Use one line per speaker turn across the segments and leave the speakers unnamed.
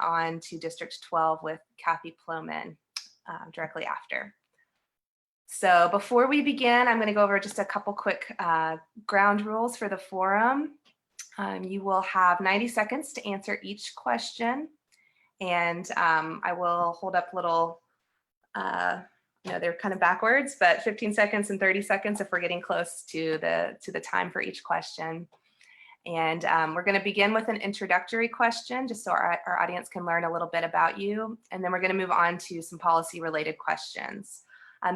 on to District 12 with Kathy Plomin directly after. So before we begin, I'm going to go over just a couple quick ground rules for the forum. You will have 90 seconds to answer each question, and I will hold up little, they're kind of backwards, but 15 seconds and 30 seconds if we're getting close to the time for each question. And we're going to begin with an introductory question, just so our audience can learn a little bit about you. And then we're going to move on to some policy related questions.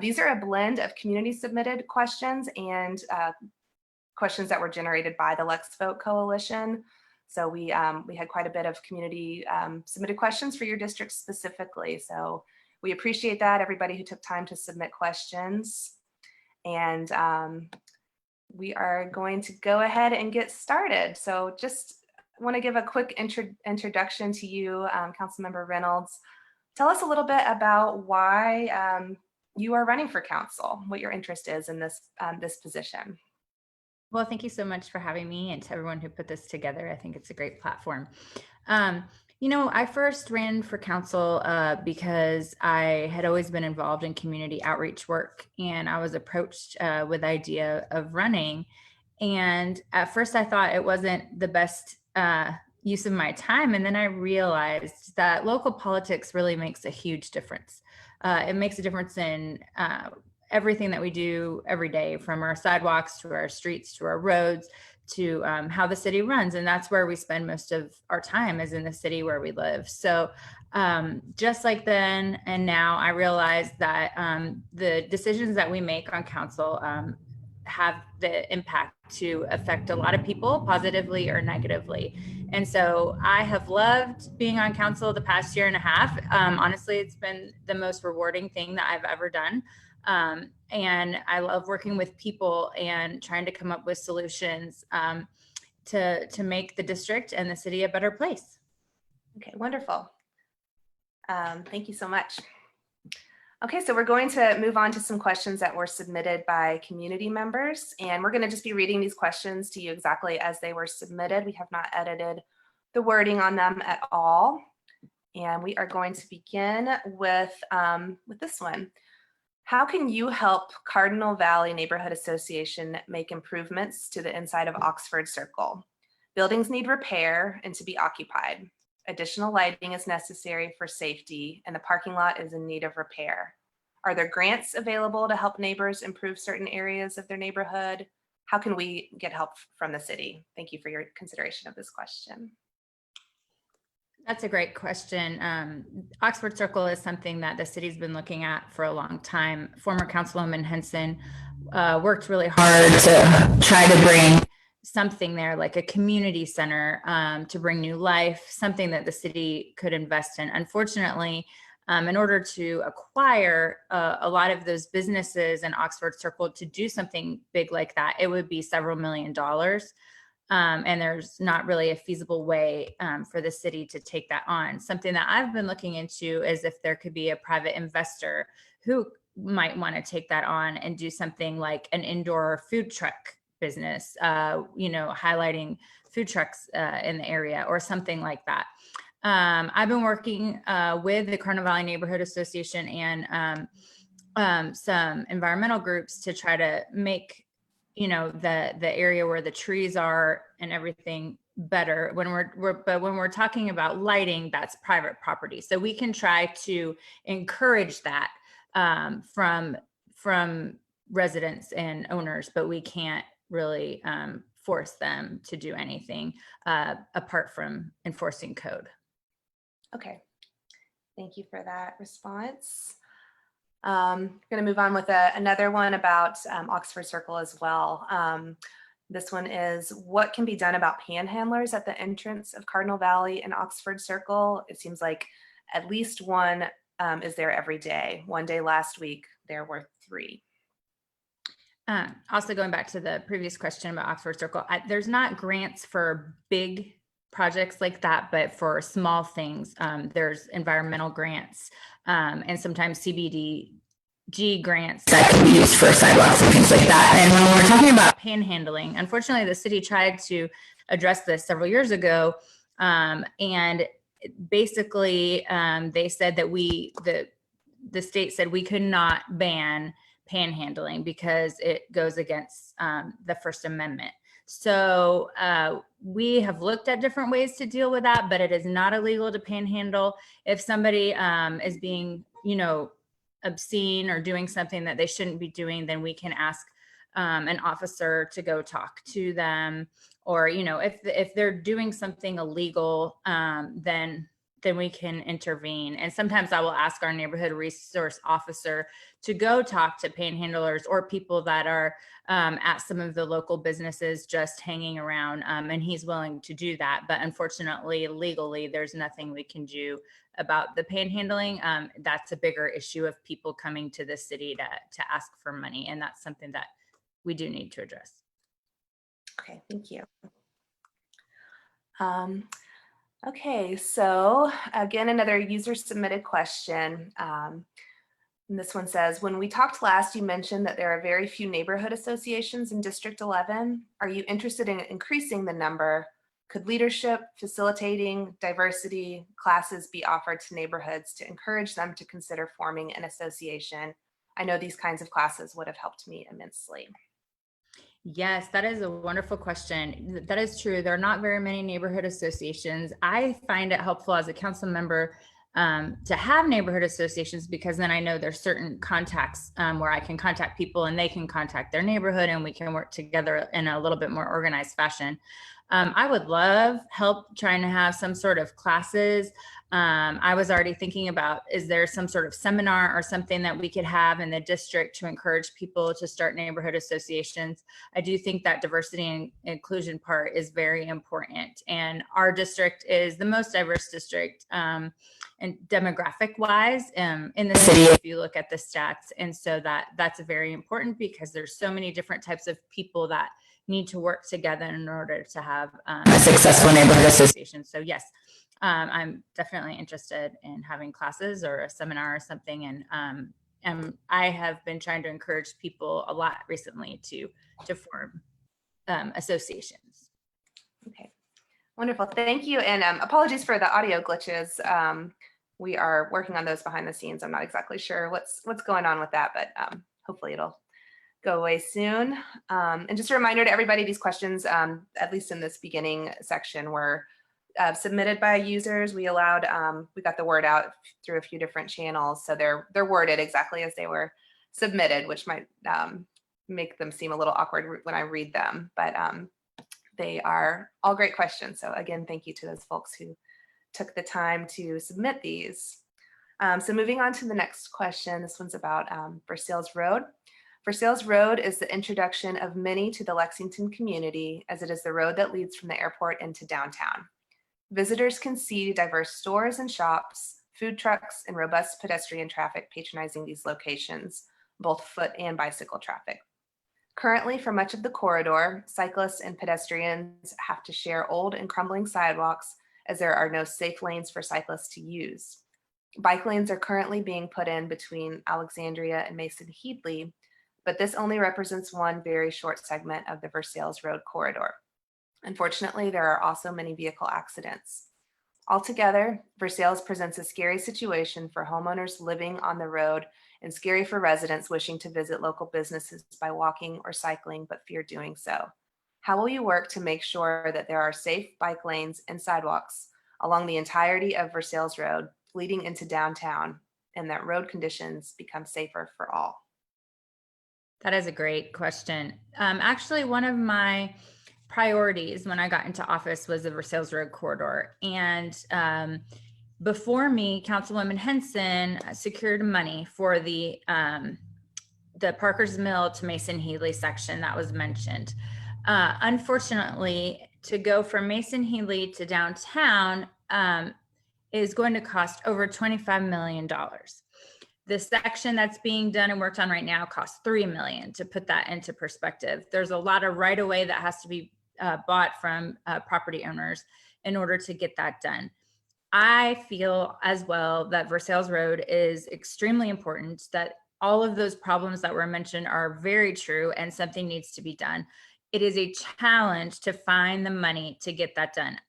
These are a blend of community submitted questions and questions that were generated by the LexVote Coalition. So we had quite a bit of community submitted questions for your district specifically. So we appreciate that, everybody who took time to submit questions. And we are going to go ahead and get started. So just want to give a quick introduction to you, Councilmember Reynolds. Tell us a little bit about why you are running for council, what your interest is in this position.
Well, thank you so much for having me, and to everyone who put this together. I think it's a great platform. I first ran for council because I had always been involved in community outreach work, and I was approached with the idea of running. And at first I thought it wasn't the best use of my time. And then I realized that local politics really makes a huge difference. It makes a difference in everything that we do every day, from our sidewalks to our streets to our roads to how the city runs. And that's where we spend most of our time, is in the city where we live. So just like then and now, I realize that the decisions that we make on council have the impact to affect a lot of people positively or negatively. And so I have loved being on council the past year and a half. Honestly, it's been the most rewarding thing that I've ever done. And I love working with people and trying to come up with solutions to make the district and the city a better place.
Okay, wonderful. Thank you so much. Okay, so we're going to move on to some questions that were submitted by community members, and we're going to just be reading these questions to you exactly as they were submitted. We have not edited the wording on them at all. And we are going to begin with this one. How can you help Cardinal Valley Neighborhood Association make improvements to the inside of Oxford Circle? Buildings need repair and to be occupied. Additional lighting is necessary for safety, and the parking lot is in need of repair. Are there grants available to help neighbors improve certain areas of their neighborhood? How can we get help from the city? Thank you for your consideration of this question.
That's a great question. Oxford Circle is something that the city's been looking at for a long time. Former Councilwoman Henson worked really hard to try to bring something there, like a community center, to bring new life, something that the city could invest in. Unfortunately, in order to acquire a lot of those businesses in Oxford Circle to do something big like that, it would be several $1 million. And there's not really a feasible way for the city to take that on. Something that I've been looking into is if there could be a private investor who might want to take that on and do something like an indoor food truck business, highlighting food trucks in the area or something like that. I've been working with the Cardinal Valley Neighborhood Association and some environmental groups to try to make the area where the trees are and everything better. But when we're talking about lighting, that's private property. So we can try to encourage that from residents and owners, but we can't really force them to do anything apart from enforcing code.
Okay, thank you for that response. Going to move on with another one about Oxford Circle as well. This one is, what can be done about panhandlers at the entrance of Cardinal Valley and Oxford Circle? It seems like at least one is there every day. One day last week, there were 3.
Also going back to the previous question about Oxford Circle, there's not grants for big projects like that, but for small things, there's environmental grants and sometimes CBDG grants that can be used for sidewalks and things like that. And when we're talking about panhandling, unfortunately, the city tried to address this several years ago, and basically, they said that the state said we could not ban panhandling because it goes against the First Amendment. So we have looked at different ways to deal with that, but it is not illegal to panhandle. If somebody is being, obscene or doing something that they shouldn't be doing, then we can ask an officer to go talk to them. Or, if they're doing something illegal, then we can intervene. And sometimes I will ask our neighborhood resource officer to go talk to panhandlers or people that are at some of the local businesses just hanging around. And he's willing to do that. But unfortunately, legally, there's nothing we can do about the panhandling. That's a bigger issue of people coming to the city to ask for money. And that's something that we do need to address.
Okay, thank you. Okay, so again, another user submitted question. And this one says, when we talked last, you mentioned that there are very few neighborhood associations in District 11. Are you interested in increasing the number? Could leadership, facilitating, diversity classes be offered to neighborhoods to encourage them to consider forming an association? I know these kinds of classes would have helped me immensely.
Yes, that is a wonderful question. That is true. There are not very many neighborhood associations. I find it helpful as a council member to have neighborhood associations, because then I know there's certain contacts where I can contact people and they can contact their neighborhood and we can work together in a little bit more organized fashion. I would love help trying to have some sort of classes. I was already thinking about, is there some sort of seminar or something that we could have in the district to encourage people to start neighborhood associations? I do think that diversity and inclusion part is very important. And our district is the most diverse district and demographic wise in the city, if you look at the stats. And so that's very important, because there's so many different types of people that need to work together in order to have a successful neighborhood association. So yes, I'm definitely interested in having classes or a seminar or something. And I have been trying to encourage people a lot recently to form associations.
Okay, wonderful. Thank you. And apologies for the audio glitches. We are working on those behind the scenes. I'm not exactly sure what's going on with that, but hopefully it'll go away soon. And just a reminder to everybody, these questions, at least in this beginning section, were submitted by users. We got the word out through a few different channels. So they're worded exactly as they were submitted, which might make them seem a little awkward when I read them, but they are all great questions. So again, thank you to those folks who took the time to submit these. So moving on to the next question, this one's about Versailles Road. Versailles Road is the introduction of many to the Lexington community, as it is the road that leads from the airport into downtown. Visitors can see diverse stores and shops, food trucks, and robust pedestrian traffic patronizing these locations, both foot and bicycle traffic. Currently, for much of the corridor, cyclists and pedestrians have to share old and crumbling sidewalks, as there are no safe lanes for cyclists to use. Bike lanes are currently being put in between Alexandria and Mason Headley, but this only represents one very short segment of the Versailles Road corridor. Unfortunately, there are also many vehicle accidents. Altogether, Versailles presents a scary situation for homeowners living on the road and scary for residents wishing to visit local businesses by walking or cycling but fear doing so. How will you work to make sure that there are safe bike lanes and sidewalks along the entirety of Versailles Road leading into downtown, and that road conditions become safer for all?
That is a great question. Actually, one of my priorities when I got into office was the Versailles Road corridor. And before me, Councilwoman Henson secured money for the Parker's Mill to Mason Headley section that was mentioned. Unfortunately, to go from Mason Headley to downtown is going to cost over $25 million. The section that's being done and worked on right now costs $3 million. To put that into perspective, there's a lot of right of way that has to be bought from property owners in order to get that done. I feel as well that Versailles Road is extremely important, that all of those problems that were mentioned are very true and something needs to be done. It is a challenge to find the money to get that done.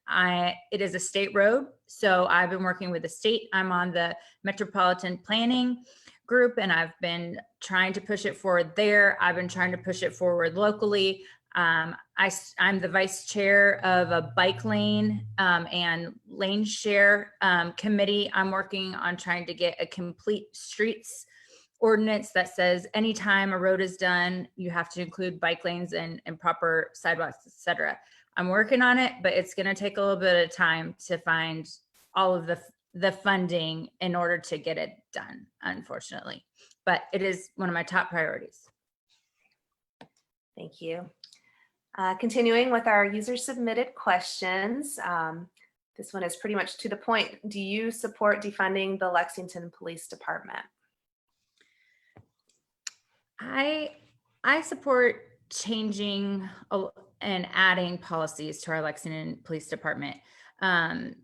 It is a state road. So I've been working with the state. I'm on the Metropolitan Planning Group, and I've been trying to push it forward there. I've been trying to push it forward locally. I'm the vice chair of a bike lane and lane share committee. I'm working on trying to get a complete streets ordinance that says anytime a road is done, you have to include bike lanes and proper sidewalks, etc. I'm working on it, but it's going to take a little bit of time to find all of the funding in order to get it done, unfortunately. But it is one of my top priorities.
Thank you. Continuing with our user submitted questions. This one is pretty much to the point. Do you support defunding the Lexington Police Department?
I support changing and adding policies to our Lexington Police Department. I'm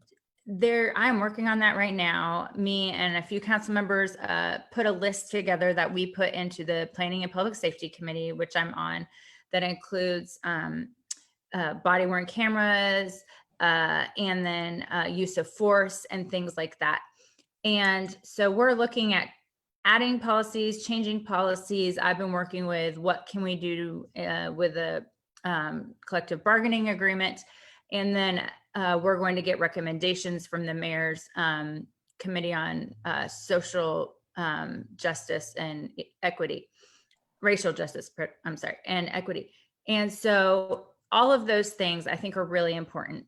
working on that right now. Me and a few council members put a list together that we put into the Planning and Public Safety Committee, which I'm on, that includes body-worn cameras and then use of force and things like that. And so we're looking at adding policies, changing policies. I've been working with what can we do with a collective bargaining agreement. And then we're going to get recommendations from the mayor's committee on social justice and equity, racial justice, I'm sorry, and equity. And so all of those things I think are really important.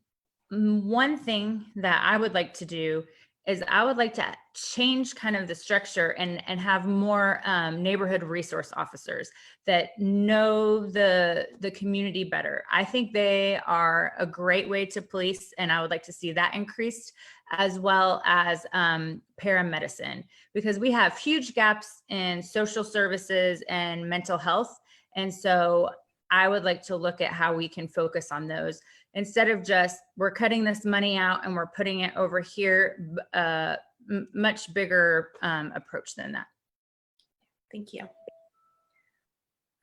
One thing that I would like to do is I would like to change kind of the structure and have more neighborhood resource officers that know the community better. I think they are a great way to police, and I would like to see that increased, as well as paramedicine, because we have huge gaps in social services and mental health. And so I would like to look at how we can focus on those instead of just we're cutting this money out and we're putting it over here. Much bigger approach than that.
Thank you.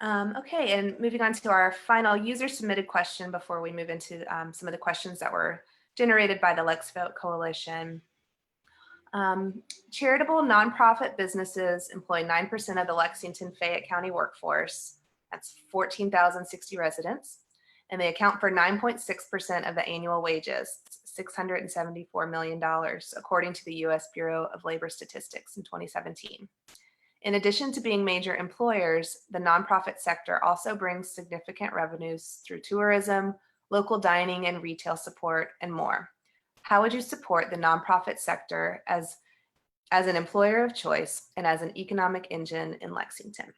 Okay, and moving on to our final user submitted question before we move into some of the questions that were generated by the LexVote Coalition. Charitable nonprofit businesses employ 9% of the Lexington Fayette County workforce. That's 14,060 residents. And they account for 9.6% of the annual wages, $674 million, according to the U.S. Bureau of Labor Statistics in 2017. In addition to being major employers, the nonprofit sector also brings significant revenues through tourism, local dining and retail support, and more. How would you support the nonprofit sector as an employer of choice and as an economic engine in Lexington?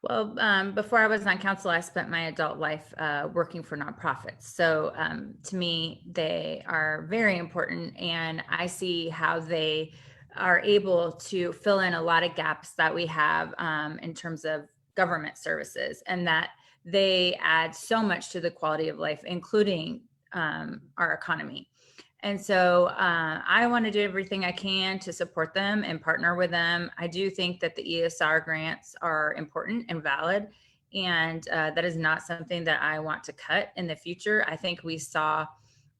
Well, before I was on council, I spent my adult life working for nonprofits. So to me, they are very important, and I see how they are able to fill in a lot of gaps that we have in terms of government services, and that they add so much to the quality of life, including our economy. And so I want to do everything I can to support them and partner with them. I do think that the ESR grants are important and valid, and that is not something that I want to cut in the future. I think we saw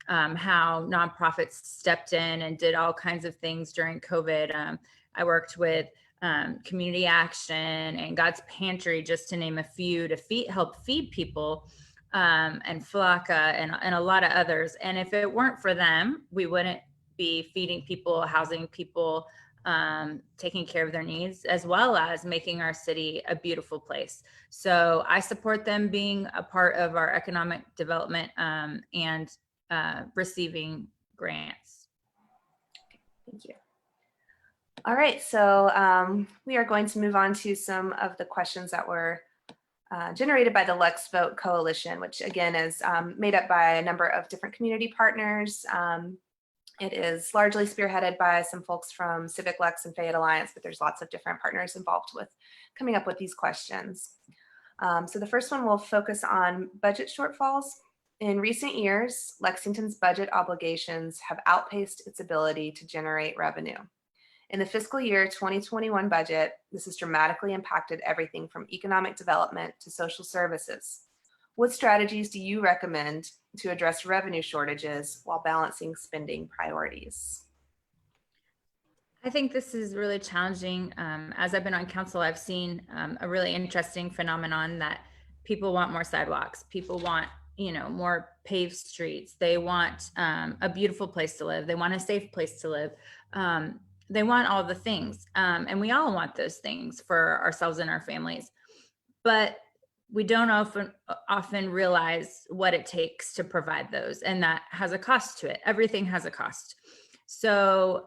how nonprofits stepped in and did all kinds of things during COVID. I worked with Community Action and God's Pantry, just to name a few, to help feed people, and Flocka and a lot of others. And if it weren't for them, we wouldn't be feeding people, housing people, taking care of their needs, as well as making our city a beautiful place. So I support them being a part of our economic development and receiving grants.
Thank you. All right, so we are going to move on to some of the questions that were generated by the LexVote Coalition, which again is made up by a number of different community partners. It is largely spearheaded by some folks from Civic Lex and Fayette Alliance, but there's lots of different partners involved with coming up with these questions. So the first one will focus on budget shortfalls. In recent years, Lexington's budget obligations have outpaced its ability to generate revenue. In the fiscal year 2021 budget, this has dramatically impacted everything from economic development to social services. What strategies do you recommend to address revenue shortages while balancing spending priorities?
I think this is really challenging. As I've been on council, I've seen a really interesting phenomenon that people want more sidewalks. People want, more paved streets. They want a beautiful place to live. They want a safe place to live. They want all the things. And we all want those things for ourselves and our families. But we don't often realize what it takes to provide those. And that has a cost to it. Everything has a cost. So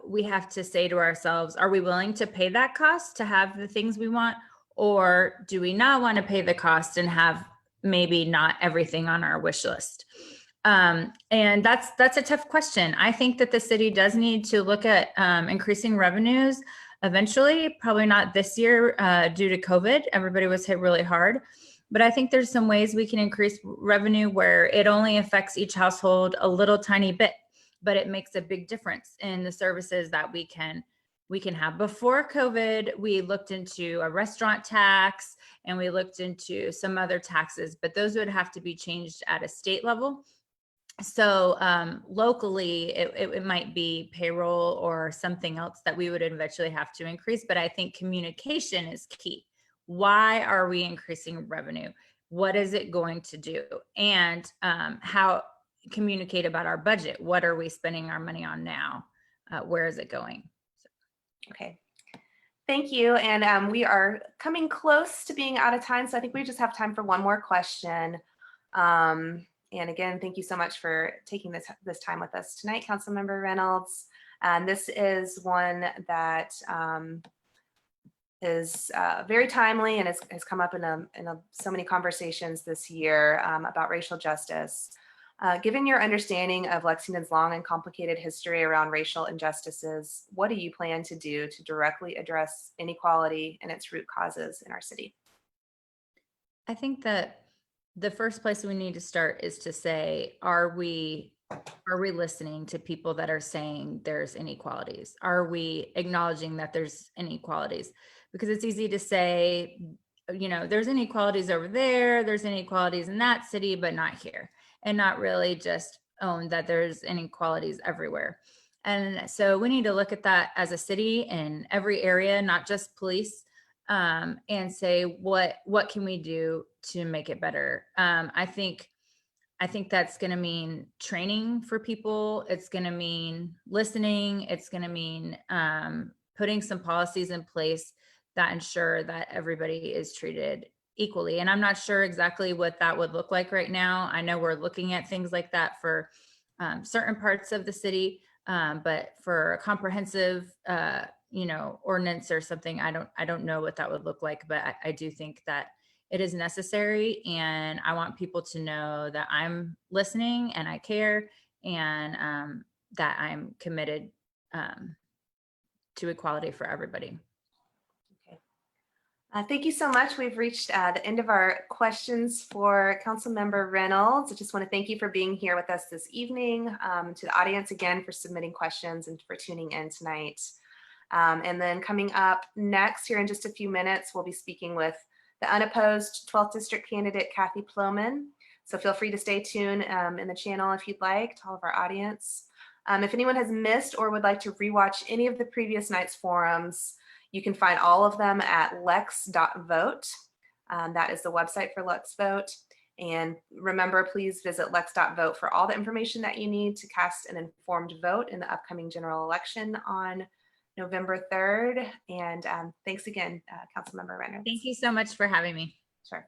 we have to say to ourselves, are we willing to pay that cost to have the things we want? Or do we not want to pay the cost and have maybe not everything on our wish list? And that's a tough question. I think that the city does need to look at increasing revenues eventually, probably not this year due to COVID. Everybody was hit really hard. But I think there's some ways we can increase revenue where it only affects each household a little tiny bit, but it makes a big difference in the services that we can have. Before COVID, we looked into a restaurant tax and we looked into some other taxes, but those would have to be changed at a state level. So locally, it might be payroll or something else that we would eventually have to increase. But I think communication is key. Why are we increasing revenue? What is it going to do? And how communicate about our budget. What are we spending our money on now? Where is it going?
Okay. Thank you. And we are coming close to being out of time. So I think we just have time for one more question. And again, thank you so much for taking this time with us tonight, Councilmember Reynolds. And this is one that is very timely and has come up in so many conversations this year about racial justice. Given your understanding of Lexington's long and complicated history around racial injustices, what do you plan to do to directly address inequality and its root causes in our city?
I think that the first place we need to start is to say, are we listening to people that are saying there's inequalities? Are we acknowledging that there's inequalities? Because it's easy to say, there's inequalities over there, there's inequalities in that city, but not here, and not really just own that there's inequalities everywhere. And so we need to look at that as a city in every area, not just police, and say, what can we do to make it better? I think that's going to mean training for people. It's going to mean listening. It's going to mean putting some policies in place that ensure that everybody is treated equally. And I'm not sure exactly what that would look like right now. I know we're looking at things like that for certain parts of the city, but for a comprehensive ordinance or something, I don't know what that would look like, but I do think that it is necessary, and I want people to know that I'm listening and I care, and that I'm committed to equality for everybody.
Okay. Thank you so much. We've reached the end of our questions for Councilmember Reynolds. I just want to thank you for being here with us this evening, to the audience again for submitting questions and for tuning in tonight. And then coming up next here in just a few minutes, we'll be speaking with the unopposed 12th District candidate, Kathy Plomin. So feel free to stay tuned in the channel if you'd like, to all of our audience. If anyone has missed or would like to rewatch any of the previous night's forums, you can find all of them at lex.vote. That is the website for LexVote. And remember, please visit lex.vote for all the information that you need to cast an informed vote in the upcoming general election on November 3rd. And thanks again, Councilmember Reynolds.
Thank you so much for having me.
Sure.